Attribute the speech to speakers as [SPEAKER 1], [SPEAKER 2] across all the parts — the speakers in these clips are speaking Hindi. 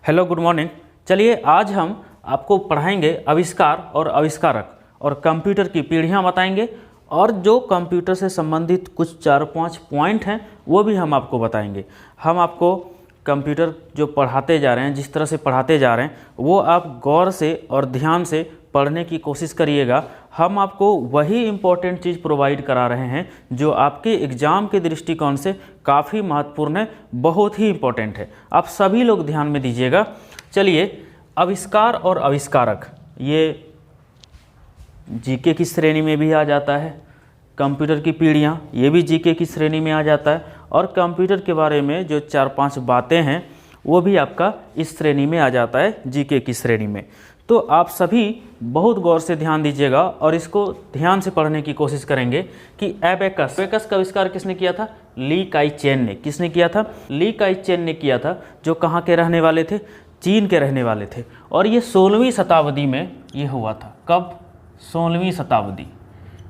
[SPEAKER 1] Hello, good morning. चलिए आज हम आपको पढ़ाएंगे आविष्कार और आविष्कारक और कंप्यूटर की पीढ़ियाँ बताएंगे और जो कंप्यूटर से संबंधित कुछ 4-5 पॉइंट हैं वो भी हम आपको बताएंगे। हम आपको कंप्यूटर जो पढ़ाते जा रहे हैं, जिस तरह से पढ़ाते जा रहे हैं, वो आप गौर से और ध्यान से पढ़ने की कोशिश करिएगा। हम आपको वही इम्पोर्टेंट चीज़ प्रोवाइड करा रहे हैं जो आपके एग्ज़ाम के दृष्टिकोण से काफ़ी महत्वपूर्ण है, बहुत ही इम्पोर्टेंट है। आप सभी लोग ध्यान में दीजिएगा। चलिए, आविष्कार और आविष्कारक ये जीके की श्रेणी में भी आ जाता है। कंप्यूटर की पीढ़ियाँ ये भी जीके की श्रेणी में आ जाता है और कंप्यूटर के बारे में जो 4-5 बातें हैं वो भी आपका इस श्रेणी में आ जाता है, जीके की श्रेणी में। तो आप सभी बहुत गौर से ध्यान दीजिएगा और इसको ध्यान से पढ़ने की कोशिश करेंगे कि एबेकस का आविष्कार किसने किया था? ली काई चेन ने। किसने किया था? ली काई चेन ने किया था, जो कहाँ के रहने वाले थे? चीन के रहने वाले थे। और ये 16वीं शताब्दी में ये हुआ था। कब? 16वीं शताब्दी।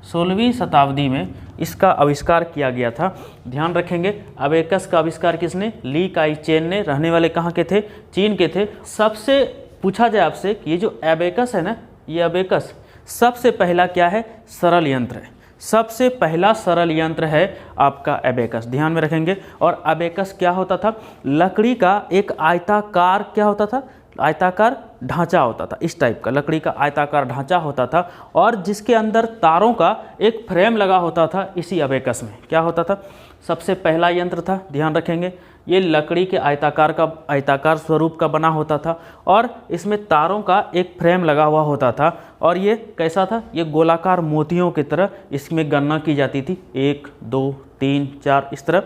[SPEAKER 1] 16वीं शताब्दी में इसका आविष्कार किया गया था। ध्यान रखेंगे, एबेकस का आविष्कार किसने? ली काई चेन ने। रहने वाले कहाँ के थे? चीन के थे। सबसे पूछा जाए आपसे कि ये जो एबेकस है ना, ये एबेकस सबसे पहला क्या है? सरल यंत्र है। सबसे पहला सरल यंत्र है आपका एबेकस। ध्यान में रखेंगे। और एबेकस क्या होता था? लकड़ी का एक आयताकार क्या होता था? आयताकार ढांचा होता था। इस टाइप का लकड़ी का आयताकार ढांचा होता था और जिसके अंदर तारों का एक फ्रेम लगा होता था। इसी एबेकस में क्या होता था? सबसे पहला यंत्र था। ध्यान रखेंगे, ये लकड़ी के आयताकार स्वरूप का बना होता था और इसमें तारों का एक फ्रेम लगा हुआ होता था। और ये कैसा था? ये गोलाकार मोतियों की तरह इसमें गणना की जाती थी। 1, 2, 3, 4 इस तरह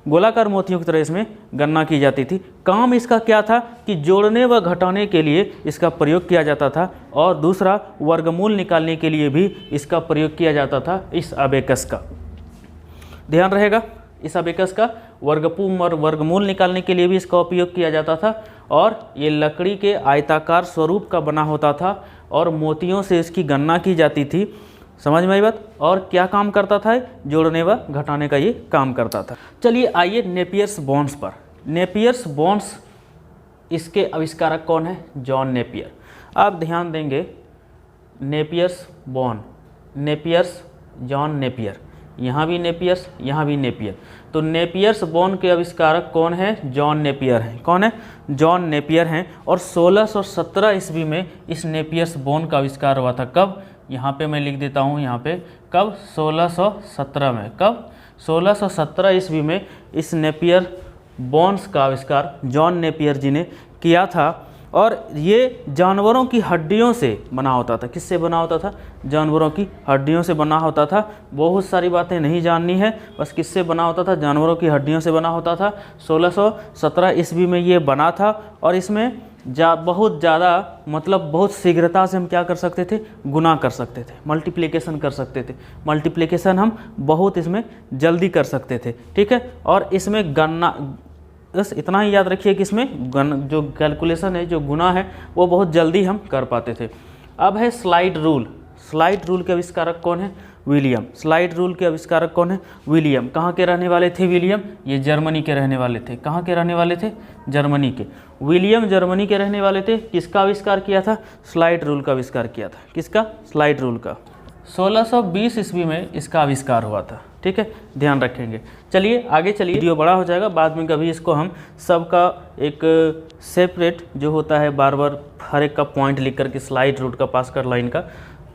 [SPEAKER 1] गोलाकार मोतियों की तरह इसमें गणना की जाती थी। काम इसका क्या था कि जोड़ने व घटाने के लिए इसका प्रयोग किया जाता था और दूसरा वर्गमूल निकालने के लिए भी इसका प्रयोग किया जाता था इस एबेकस का। ध्यान रहेगा, इस एबेकस का वर्गमूल निकालने के लिए भी इसका उपयोग किया जाता था और ये लकड़ी के आयताकार स्वरूप का बना होता था और मोतियों से इसकी गणना की जाती थी। समझ में आई बात? और क्या काम करता था? जोड़ने व घटाने का ये काम करता था। चलिए आइए नेपियर्स बॉन्ड्स पर। नेपियर्स बॉन्ड्स, इसके आविष्कारक कौन है? John Napier. आप ध्यान देंगे, Napier's bond, Napier's, John Napier, यहाँ भी नेपियर्स, यहाँ भी नेपियर। तो नेपियर्स बॉन्ड के आविष्कारक कौन है? जॉन नेपियर हैं। कौन है? जॉन नेपियर हैं। और 1617 ईस्वी में इस नेपियर्स बॉन्ड का आविष्कार हुआ था। कब? यहाँ पे मैं लिख देता हूँ, यहाँ पे कब? 1617 में। कब? 1617 ईस्वी में इस नेपियर बॉन्ड्स का आविष्कार जॉन नेपियर जी ने किया था। और ये जानवरों की हड्डियों से बना होता था। किससे बना होता था? जानवरों की हड्डियों से बना होता था। बहुत सारी बातें नहीं जाननी है, बस किससे बना होता था? जानवरों की हड्डियों से बना होता था। 1617 ईस्वी में ये बना था और इसमें बहुत ज़्यादा मतलब बहुत शीघ्रता से हम क्या कर सकते थे? गुना कर सकते थे, मल्टीप्लिकेशन कर सकते थे। मल्टीप्लिकेशन हम बहुत इसमें जल्दी कर सकते थे। ठीक है। और इसमें गणना, बस इतना ही याद रखिए कि इसमें जो कैलकुलेशन है, जो गुना है, वो बहुत जल्दी हम कर पाते थे। अब है स्लाइड रूल। स्लाइड रूल के आविष्कारक कौन है? विलियम। स्लाइड रूल के आविष्कारक कौन है? विलियम। कहाँ के रहने वाले थे विलियम? ये जर्मनी के रहने वाले थे। कहाँ के रहने वाले थे? जर्मनी के। विलियम जर्मनी के रहने वाले थे। किसका आविष्कार किया था? स्लाइड रूल का आविष्कार किया था। किसका? स्लाइड रूल का। 1620 ईस्वी में इसका आविष्कार हुआ था। ठीक है, ध्यान रखेंगे। चलिए आगे चलिए, वीडियो बड़ा हो जाएगा, बाद में कभी इसको हम सबका एक सेपरेट जो होता है, बार बार हर एक का पॉइंट लिख करके स्लाइड रूट का, पास कर लाइन का,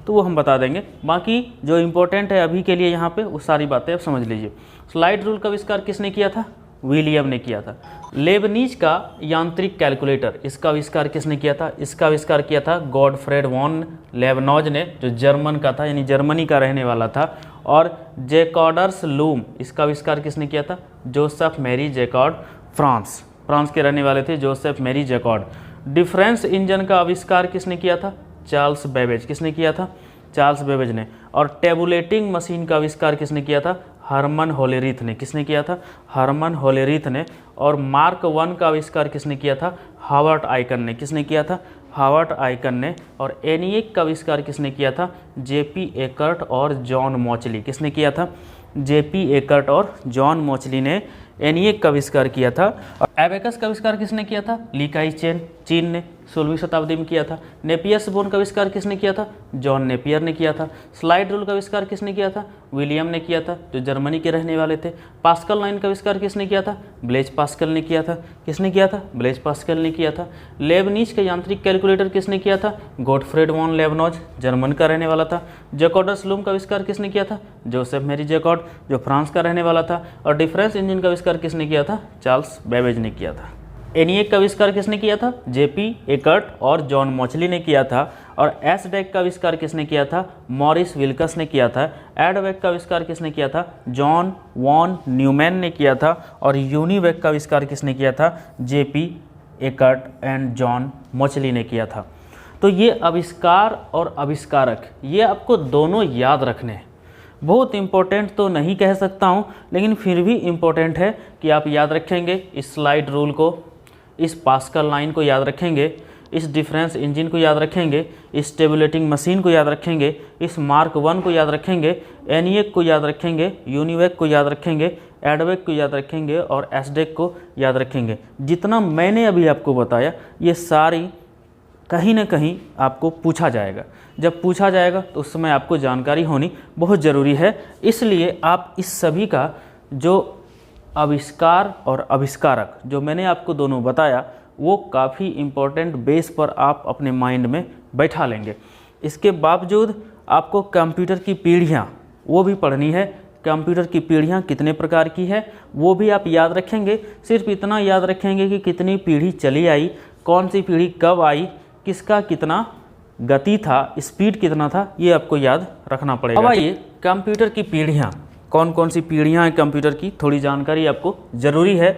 [SPEAKER 1] तो वो हम बता देंगे। बाकी जो इम्पोर्टेंट है अभी के लिए यहाँ पे, वो सारी बातें आप समझ लीजिए। स्लाइड रूल का आविष्कार किसने किया था? विलियम ने किया था। लेबनीज का यांत्रिक कैलकुलेटर, इसका आविष्कार किसने किया था? इसका आविष्कार किया था गॉडफ्रेड वॉन लेबनॉज ने, जो जर्मन का था, यानी जर्मनी का रहने वाला था। और जैकॉर्ड्स लूम, इसका आविष्कार किसने किया था? जोसेफ मैरी जैकॉर्ड, फ्रांस के रहने वाले थे Joseph Marie Jacquard. Difference engine का आविष्कार किसने किया था? Charles Babbage. किसने किया था? चार्ल्स बेबेज ने। और टेबुलेटिंग मशीन का आविष्कार किसने किया था? हरमन होलेरीथ ने। किसने किया था? हरमन होलेरीथ ने। और मार्क 1 का आविष्कार किसने किया था? हावर्ट आइकन ने। किसने किया था? हावर्ट आइकन ने। और एनिएक का आविष्कार किसने किया था? जेपी एकर्ट और जॉन मॉचली। किसने किया था? जेपी एकर्ट और जॉन मॉचली ने एनिएक का आविष्कार किया था। और एबेकस का आविष्कार किसने किया था? ली काई चेन। चीन ने 16वीं शताब्दी में किया था। नेपियर बोन का आविष्कार किसने किया था? जॉन नेपियर ने किया था। स्लाइड रूल का आविष्कार किसने किया था? विलियम ने किया था, जो जर्मनी के रहने वाले थे। पास्कल लाइन का आविष्कार किसने किया था? ब्लेज पास्कल ने किया था। किसने किया था? ब्लेज पास्कल ने किया था। लेबनीज का यांत्रिक कैलकुलेटर किसने किया था? गॉटफ्रेड वॉन लेबनॉज, जर्मन का रहने वाला था। जैकॉडस लूम का आविष्कार किसने किया था? जोसेफ मेरी जैकॉड, जो फ्रांस का रहने वाला था। और डिफरेंस इंजन का आविष्कार किसने किया था? चार्ल्स बेबेज ने किया था। एनिएक का आविष्कार किसने किया था? जेपी एकर्ट और जॉन मॉचली ने किया था। और एसडेक का आविष्कार किसने किया था? मॉरिस विल्कस ने किया था। एडवेक का आविष्कार किसने किया था? जॉन वॉन न्यूमैन ने किया था। और यूनिवेक का आविष्कार किसने किया था? जेपी एकर्ट एंड जॉन मॉचली ने किया था। तो ये आविष्कार और आविष्कारक, ये आपको दोनों याद रखने हैं। बहुत इम्पोर्टेंट तो नहीं कह सकता हूँ, लेकिन फिर भी इम्पोर्टेंट है कि आप याद रखेंगे इस स्लाइड रूल को, इस पास्कल लाइन को याद रखेंगे, इस डिफरेंस इंजन को याद रखेंगे, इस टेबुलेटिंग मशीन को याद रखेंगे, इस मार्क 1 को याद रखेंगे, एनिएक को याद रखेंगे, यूनिवेक को याद रखेंगे, एडवेक को याद रखेंगे और एसडेक को याद रखेंगे। जितना मैंने अभी आपको बताया ये सारी कहीं ना कहीं आपको पूछा जाएगा। जब पूछा जाएगा तो उस समय आपको जानकारी होनी बहुत ज़रूरी है। इसलिए आप इस सभी का जो आविष्कार और आविष्कारक जो मैंने आपको दोनों बताया वो काफ़ी इम्पोर्टेंट बेस पर आप अपने माइंड में बैठा लेंगे। इसके बावजूद आपको कंप्यूटर की पीढ़ियाँ वो भी पढ़नी है। कंप्यूटर की पीढ़ियाँ कितने प्रकार की है वो भी आप याद रखेंगे। सिर्फ इतना याद रखेंगे कि कितनी पीढ़ी चली आई, कौन सी पीढ़ी कब आई, किसका कितना गति था, स्पीड कितना था, ये आपको याद रखना पड़ेगा। अब आइए कंप्यूटर की पीढ़ियाँ, कौन कौन सी पीढ़ियाँ हैं कंप्यूटर की, थोड़ी जानकारी आपको ज़रूरी है।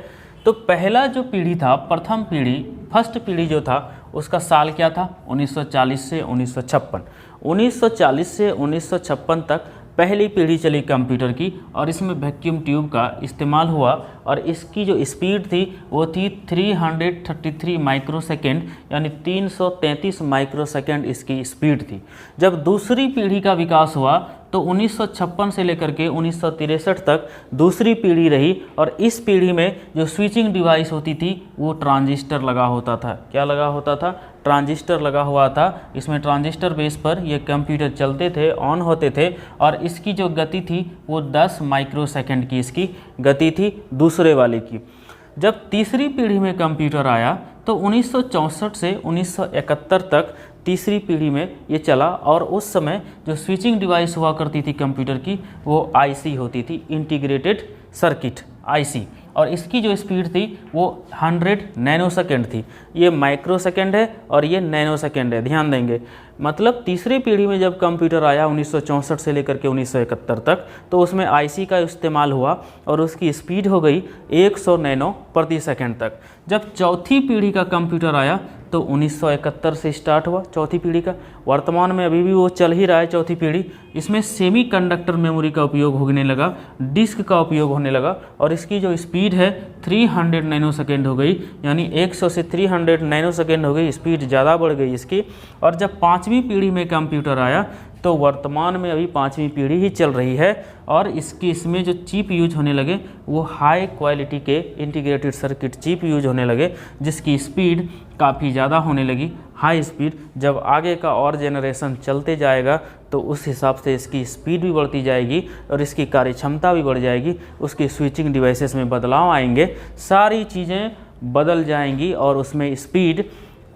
[SPEAKER 1] तो पहला जो पीढ़ी था, प्रथम पीढ़ी, फर्स्ट पीढ़ी जो था उसका साल क्या था? 1940 से 1956। 1940 से 1956 तक पहली पीढ़ी चली कंप्यूटर की और इसमें वैक्यूम ट्यूब का इस्तेमाल हुआ और इसकी जो स्पीड थी वो थी 333 माइक्रोसेकेंड, यानी 333 माइक्रोसेकेंड इसकी स्पीड थी। जब दूसरी पीढ़ी का विकास हुआ तो 1956 से लेकर के 1963 तक दूसरी पीढ़ी रही और इस पीढ़ी में जो स्विचिंग डिवाइस होती थी वो ट्रांजिस्टर लगा होता था। क्या लगा होता था? ट्रांजिस्टर लगा हुआ था। इसमें ट्रांजिस्टर बेस पर ये कंप्यूटर चलते थे, ऑन होते थे और इसकी जो गति थी वो 10 माइक्रोसेकंड की इसकी गति थी दूसरे वाले की। जब तीसरी पीढ़ी में कंप्यूटर आया तो 1964 से 1971 तक तीसरी पीढ़ी में ये चला और उस समय जो स्विचिंग डिवाइस हुआ करती थी कंप्यूटर की वो आईसी होती थी, इंटीग्रेटेड सर्किट आईसी, और इसकी जो स्पीड थी वो 100 नैनोसेकंड थी। ये माइक्रोसेकंड है और ये नैनोसेकंड है, ध्यान देंगे। मतलब तीसरी पीढ़ी में जब कंप्यूटर आया 1964 से लेकर के 1971 तक तो उसमें आईसी का इस्तेमाल हुआ और उसकी स्पीड हो गई 100 नैनो प्रति सेकंड तक। जब चौथी पीढ़ी का कंप्यूटर आया तो 1971 से स्टार्ट हुआ चौथी पीढ़ी का। वर्तमान में अभी भी वो चल ही रहा है चौथी पीढ़ी। इसमें सेमीकंडक्टर मेमोरी का उपयोग होने लगा, डिस्क का उपयोग होने लगा और इसकी जो स्पीड है 300 नैनोसेकंड हो गई, यानी 100 से 300 नैनोसेकंड हो गई, स्पीड ज़्यादा बढ़ गई इसकी। और जब पाँचवीं पीढ़ी में कंप्यूटर आया तो वर्तमान में अभी पाँचवीं पीढ़ी ही चल रही है और इसमें जो चिप यूज होने लगे वो हाई क्वालिटी के इंटीग्रेटेड सर्किट चिप यूज होने लगे, जिसकी स्पीड काफ़ी ज़्यादा होने लगी, हाई स्पीड। जब आगे का और जेनरेशन चलते जाएगा तो उस हिसाब से इसकी स्पीड भी बढ़ती जाएगी और इसकी कार्य क्षमता भी बढ़ जाएगी, उसकी स्विचिंग डिवाइसेस में बदलाव आएंगे, सारी चीज़ें बदल जाएंगी और उसमें स्पीड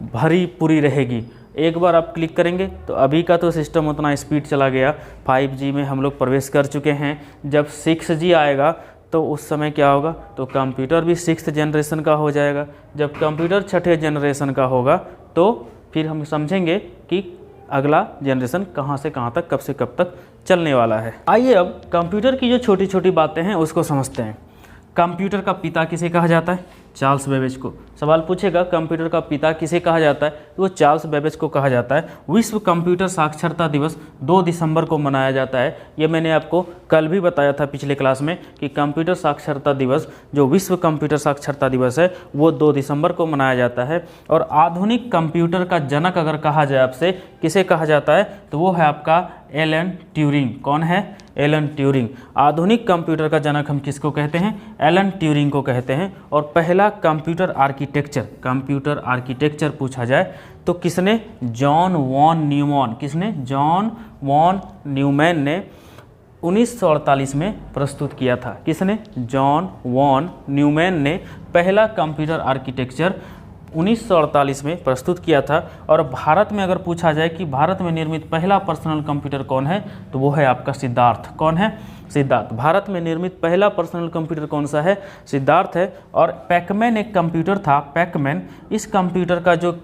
[SPEAKER 1] भरी पूरी रहेगी। एक बार आप क्लिक करेंगे तो अभी का तो सिस्टम उतना स्पीड चला गया, 5G में हम लोग प्रवेश कर चुके हैं। जब 6G आएगा तो उस समय क्या होगा, तो कंप्यूटर भी 6th जनरेशन का हो जाएगा। जब कंप्यूटर 6ठे जनरेशन का होगा तो फिर हम समझेंगे कि अगला जनरेशन कहाँ से कहाँ तक, कब से कब तक चलने वाला है। आइए अब कंप्यूटर की जो छोटी छोटी बातें हैं उसको समझते हैं। कंप्यूटर का पिता किसे कहा जाता है? चार्ल्स बेबेज को। सवाल पूछेगा कंप्यूटर का पिता किसे कहा जाता है, तो वो चार्ल्स बेबेज को कहा जाता है। विश्व कंप्यूटर साक्षरता दिवस 2 दिसंबर को मनाया जाता है। ये मैंने आपको कल भी बताया था पिछले क्लास में कि कंप्यूटर साक्षरता दिवस, जो विश्व कंप्यूटर साक्षरता दिवस है, वो 2 दिसंबर को मनाया जाता है। और आधुनिक कंप्यूटर का जनक अगर कहा जाए आपसे, किसे कहा जाता है, तो वो है आपका एलन ट्यूरिंग। कौन है? Alan Turing. आधुनिक कंप्यूटर का जनक हम किसको कहते हैं? एलन ट्यूरिंग को कहते हैं। और पहला computer architect architecture, computer architecture पूछा जाए तो किसने? John von Neumann. किसने? जॉन वॉन न्यूमैन ने 1948 में प्रस्तुत किया था। किसने? जॉन वॉन न्यूमैन ने पहला कंप्यूटर आर्किटेक्चर 1948 में प्रस्तुत किया था। और भारत में अगर पूछा जाए कि भारत में निर्मित पहला पर्सनल कंप्यूटर कौन है, तो वो है आपका सिद्धार्थ। कौन है? सिद्धार्थ। भारत में निर्मित पहला पर्सनल कंप्यूटर कौन सा है? सिद्धार्थ है। और पैकमैन एक कंप्यूटर था, पैकमैन। इस कंप्यूटर का जो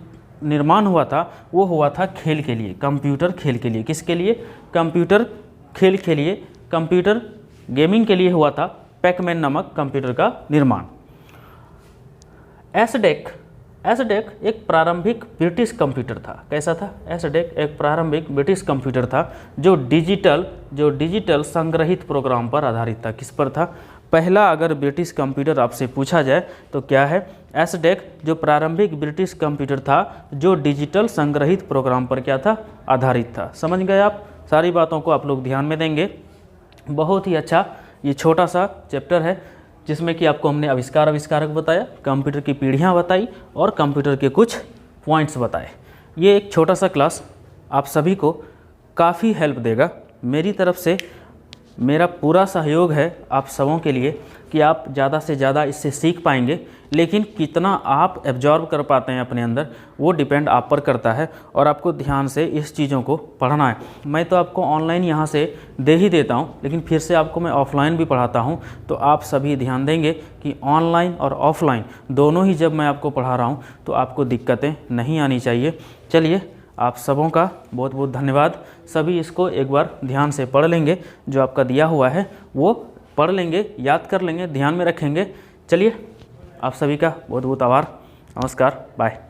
[SPEAKER 1] निर्माण हुआ था वो हुआ था खेल के लिए, कंप्यूटर खेल के लिए। किसके लिए? कंप्यूटर खेल के लिए, कंप्यूटर गेमिंग के लिए हुआ था पैकमैन नामक कंप्यूटर का निर्माण। एसडेक एक प्रारंभिक ब्रिटिश कंप्यूटर था। कैसा था? एसडेक एक प्रारंभिक ब्रिटिश कंप्यूटर था जो डिजिटल संग्रहित प्रोग्राम पर आधारित था। किस पर था? पहला अगर ब्रिटिश कंप्यूटर आपसे पूछा जाए तो क्या है? एसडेक जो प्रारंभिक ब्रिटिश कंप्यूटर था जो डिजिटल संग्रहित प्रोग्राम पर क्या था? आधारित था। समझ गए आप? सारी बातों को आप लोग ध्यान में देंगे। बहुत ही अच्छा ये छोटा सा चैप्टर है जिसमें कि आपको हमने आविष्कारक बताया, कंप्यूटर की पीढ़ियाँ बताई और कंप्यूटर के कुछ पॉइंट्स बताए। ये एक छोटा सा क्लास आप सभी को काफ़ी हेल्प देगा। मेरी तरफ से मेरा पूरा सहयोग है आप सबों के लिए कि आप ज़्यादा से ज़्यादा इससे सीख पाएंगे, लेकिन कितना आप एब्जॉर्ब कर पाते हैं अपने अंदर वो डिपेंड आप पर करता है और आपको ध्यान से इस चीज़ों को पढ़ना है। मैं तो आपको ऑनलाइन यहाँ से दे ही देता हूँ, लेकिन फिर से आपको मैं ऑफलाइन भी पढ़ाता हूँ। तो आप सभी ध्यान देंगे कि ऑनलाइन और ऑफलाइन दोनों ही जब मैं आपको पढ़ा रहा हूँ तो आपको दिक्कतें नहीं आनी चाहिए। चलिए, आप सबों का बहुत बहुत धन्यवाद। सभी इसको एक बार ध्यान से पढ़ लेंगे, जो आपका दिया हुआ है वो पढ़ लेंगे, याद कर लेंगे, ध्यान में रखेंगे। चलिए, आप सभी का बहुत बहुत आभार। नमस्कार, बाय।